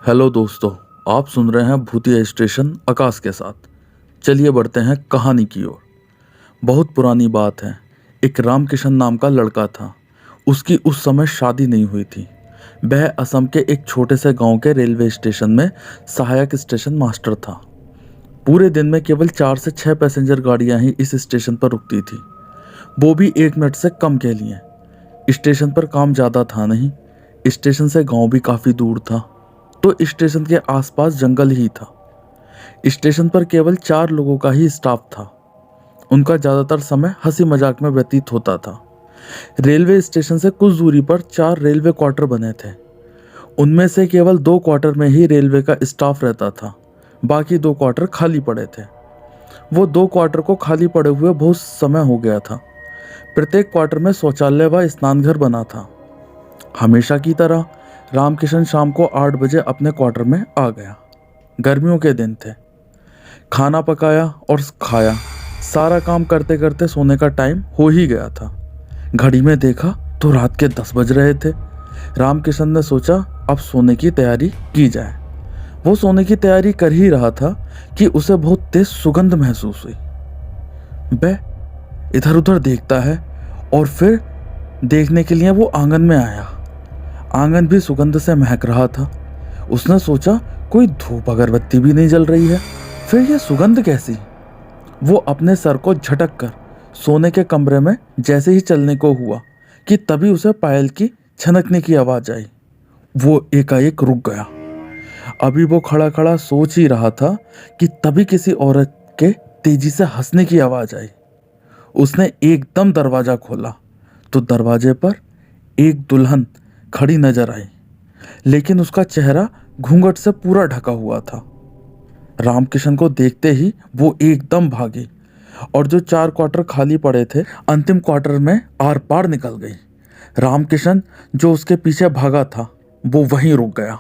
Hello दोस्तों। आप सुन रहे हैं भूतिया स्टेशन आकाश के साथ। चलिए बढ़ते हैं कहानी की ओर। बहुत पुरानी बात है। एक रामकिशन नाम का लड़का था। उसकी उस समय शादी नहीं हुई थी। वह असम के एक छोटे से गांव के रेलवे स्टेशन में सहायक स्टेशन मास्टर था। पूरे दिन में केवल 4 से 6 पैसेंजर गाड़ियां ही इस स्टेशन पर रुकती थी, वो भी 1 मिनट से कम के लिए। स्टेशन पर काम ज़्यादा था नहीं। स्टेशन से गांव भी काफ़ी दूर था, तो स्टेशन के आसपास जंगल ही था। स्टेशन पर केवल 4 लोगों का ही स्टाफ था। उनका ज़्यादातर समय हंसी मजाक में व्यतीत होता था। रेलवे स्टेशन से कुछ दूरी पर 4 रेलवे क्वार्टर बने थे। उनमें से केवल 2 क्वार्टर में ही रेलवे का स्टाफ रहता था, बाकी 2 क्वार्टर खाली पड़े थे। वो 2 क्वार्टर को खाली पड़े हुए बहुत समय हो गया था। प्रत्येक क्वार्टर में शौचालय व स्नानघर बना था। हमेशा की तरह रामकिशन शाम को 8 बजे अपने क्वार्टर में आ गया। गर्मियों के दिन थे। खाना पकाया और खाया। सारा काम करते करते सोने का टाइम हो ही गया था। घड़ी में देखा तो रात के 10 बज रहे थे। रामकिशन ने सोचा अब सोने की तैयारी की जाए। वो सोने की तैयारी कर ही रहा था कि उसे बहुत तेज सुगंध महसूस हुई। वह इधर उधर देखता है और फिर देखने के लिए वो आंगन में आया। आंगन भी सुगंध से महक रहा था। उसने सोचा कोई धूप अगरबत्ती भी नहीं जल रही है, फिर यह सुगंध कैसी। वो अपने सर को झटक कर सोने के कमरे में जैसे ही चलने को हुआ कि तभी उसे पायल की छनकने की आवाज आई। वो एकाएक रुक गया। अभी वो खड़ा खड़ा सोच ही रहा था कि तभी किसी औरत के तेजी से हंसने की आवाज आई। उसने एकदम दरवाजा खोला तो दरवाजे पर एक दुल्हन खड़ी नजर आई, लेकिन उसका चेहरा घूंघट से पूरा ढका हुआ था। रामकिशन को देखते ही वो एकदम भागी और जो 4 क्वार्टर खाली पड़े थे अंतिम क्वार्टर में आर पार निकल गई। रामकिशन जो उसके पीछे भागा था वो वहीं रुक गया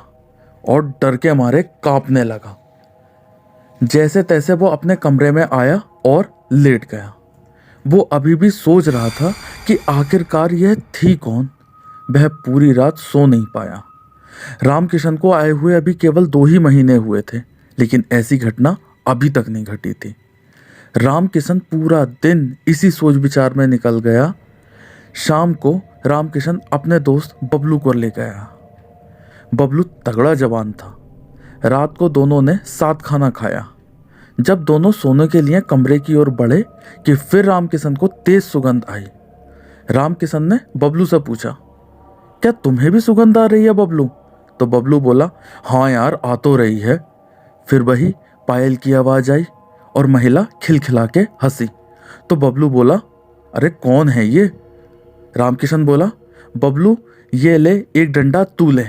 और डर के मारे कांपने लगा। जैसे तैसे वो अपने कमरे में आया और लेट गया। वो अभी भी सोच रहा था कि आखिरकार यह थी कौन। वह पूरी रात सो नहीं पाया। रामकिशन को आए हुए अभी केवल 2 ही महीने हुए थे, लेकिन ऐसी घटना अभी तक नहीं घटी थी। रामकिशन पूरा दिन इसी सोच विचार में निकल गया। शाम को रामकिशन अपने दोस्त बबलू को ले गया। बबलू तगड़ा जवान था। रात को दोनों ने साथ खाना खाया। जब दोनों सोने के लिए कमरे की ओर बढ़े कि फिर रामकिशन को तेज सुगंध आई। रामकिशन ने बबलू से पूछा, क्या तुम्हें भी सुगंध आ रही है बबलू? तो बबलू बोला, हाँ यार आ तो रही है। फिर वही पायल की आवाज आई और महिला खिलखिला के हंसी। तो बबलू बोला, अरे कौन है ये? रामकिशन बोला, बबलू ये ले एक डंडा तू ले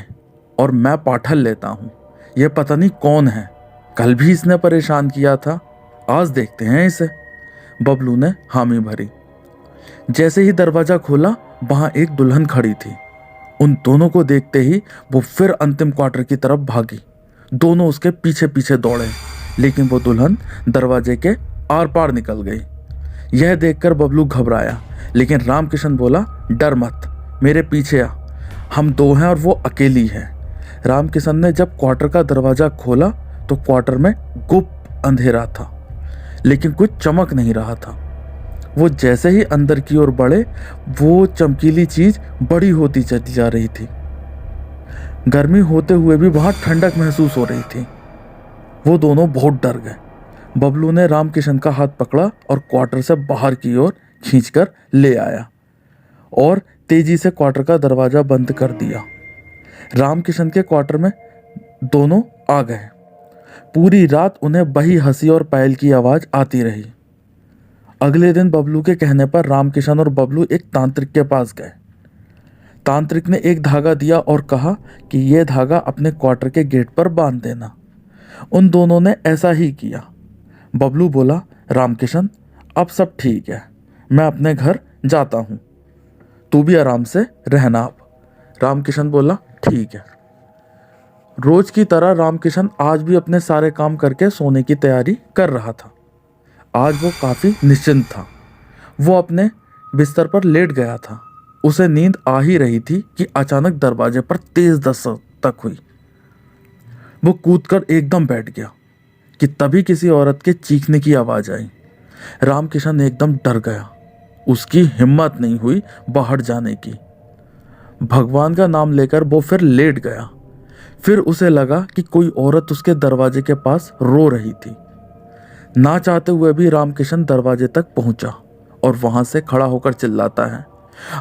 और मैं पाठल लेता हूँ। ये पता नहीं कौन है, कल भी इसने परेशान किया था, आज देखते हैं इसे। बबलू ने हामी भरी। जैसे ही दरवाजा खोला वहां एक दुल्हन खड़ी थी। उन दोनों को देखते ही वो फिर अंतिम क्वार्टर की तरफ भागी। दोनों उसके पीछे पीछे दौड़े, लेकिन वो दुल्हन दरवाजे के आर पार निकल गई। यह देखकर बबलू घबराया, लेकिन रामकिशन बोला, डर मत, मेरे पीछे आ, हम 2 हैं और वो अकेली है। रामकिशन ने जब क्वार्टर का दरवाजा खोला तो क्वार्टर में गुप्त अंधेरा था, लेकिन कुछ चमक नहीं रहा था। वो जैसे ही अंदर की ओर बढ़े वो चमकीली चीज बड़ी होती चली जा रही थी। गर्मी होते हुए भी वहां ठंडक महसूस हो रही थी। वो दोनों बहुत डर गए। बबलू ने रामकिशन का हाथ पकड़ा और क्वार्टर से बाहर की ओर खींचकर ले आया और तेजी से क्वार्टर का दरवाजा बंद कर दिया। रामकिशन के क्वार्टर में दोनों आ गए। पूरी रात उन्हें वही हंसी और पायल की आवाज आती रही। अगले दिन बबलू के कहने पर रामकिशन और बबलू एक तांत्रिक के पास गए। तांत्रिक ने एक धागा दिया और कहा कि यह धागा अपने क्वार्टर के गेट पर बांध देना। उन दोनों ने ऐसा ही किया। बबलू बोला, रामकिशन अब सब ठीक है, मैं अपने घर जाता हूँ, तू भी आराम से रहना अब। रामकिशन बोला, ठीक है। रोज की तरह रामकिशन आज भी अपने सारे काम करके सोने की तैयारी कर रहा था। आज वो काफ़ी निश्चिंत था। वो अपने बिस्तर पर लेट गया था। उसे नींद आ ही रही थी कि अचानक दरवाजे पर तेज दस्तक हुई। वो कूदकर एकदम बैठ गया कि तभी किसी औरत के चीखने की आवाज़ आई। रामकिशन एकदम डर गया। उसकी हिम्मत नहीं हुई बाहर जाने की। भगवान का नाम लेकर वो फिर लेट गया। फिर उसे लगा कि कोई औरत उसके दरवाजे के पास रो रही थी। ना चाहते हुए भी रामकिशन दरवाजे तक पहुंचा और वहां से खड़ा होकर चिल्लाता है,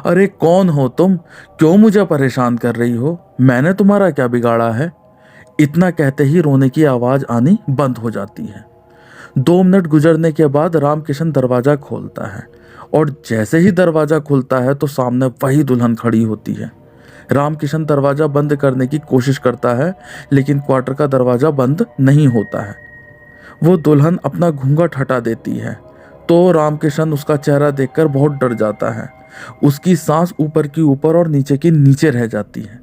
अरे कौन हो तुम? क्यों मुझे परेशान कर रही हो? मैंने तुम्हारा क्या बिगाड़ा है? इतना कहते ही रोने की आवाज आनी बंद हो जाती है। 2 मिनट गुजरने के बाद रामकिशन दरवाजा खोलता है और जैसे ही दरवाजा खुलता है तो सामने वही दुल्हन खड़ी होती है। रामकिशन दरवाजा बंद करने की कोशिश करता है लेकिन क्वार्टर का दरवाजा बंद नहीं होता है। वो दुल्हन अपना घूंघट हटा देती है तो रामकिशन उसका चेहरा देखकर बहुत डर जाता है। उसकी सांस ऊपर की ऊपर और नीचे की नीचे रह जाती है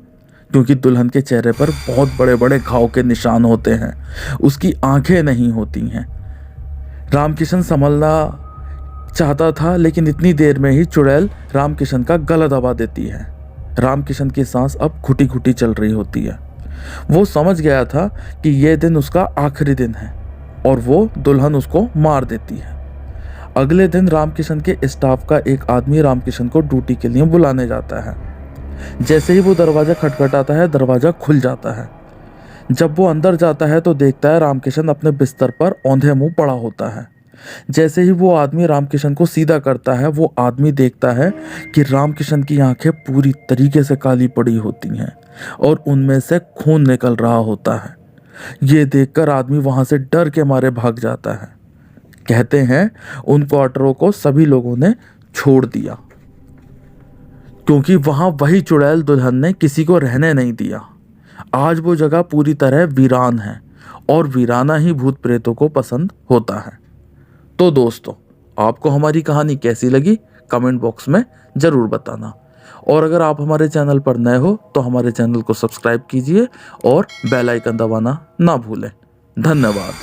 क्योंकि दुल्हन के चेहरे पर बहुत बड़े बड़े घाव के निशान होते हैं। उसकी आंखें नहीं होती हैं। रामकिशन संभलना चाहता था लेकिन इतनी देर में ही चुड़ैल रामकिशन का गला दबा देती है। रामकिशन की सांस अब घुटी घुटी चल रही होती है। वो समझ गया था कि यह दिन उसका आखिरी दिन है और वो दुल्हन उसको मार देती है। अगले दिन रामकिशन के स्टाफ का एक आदमी रामकिशन को ड्यूटी के लिए बुलाने जाता है। जैसे ही वो दरवाजा खटखटाता है दरवाजा खुल जाता है। जब वो अंदर जाता है तो देखता है रामकिशन अपने बिस्तर पर औंधे मुंह पड़ा होता है। जैसे ही वो आदमी रामकिशन को सीधा करता है वो आदमी देखता है कि रामकिशन की आंखें पूरी तरीके से काली पड़ी होती हैं और उनमें से खून निकल रहा होता है। ये देखकर आदमी वहां से डर के मारे भाग जाता है। कहते हैं उन क्वार्टरों को सभी लोगों ने छोड़ दिया क्योंकि वहां वही चुड़ैल दुल्हन ने किसी को रहने नहीं दिया। आज वो जगह पूरी तरह वीरान है और वीराना ही भूत प्रेतों को पसंद होता है। तो दोस्तों, आपको हमारी कहानी कैसी लगी कमेंट बॉक्स में ज़रूर बताना। और अगर आप हमारे चैनल पर नए हो तो हमारे चैनल को सब्सक्राइब कीजिए और बेल आइकन दबाना ना भूलें। धन्यवाद।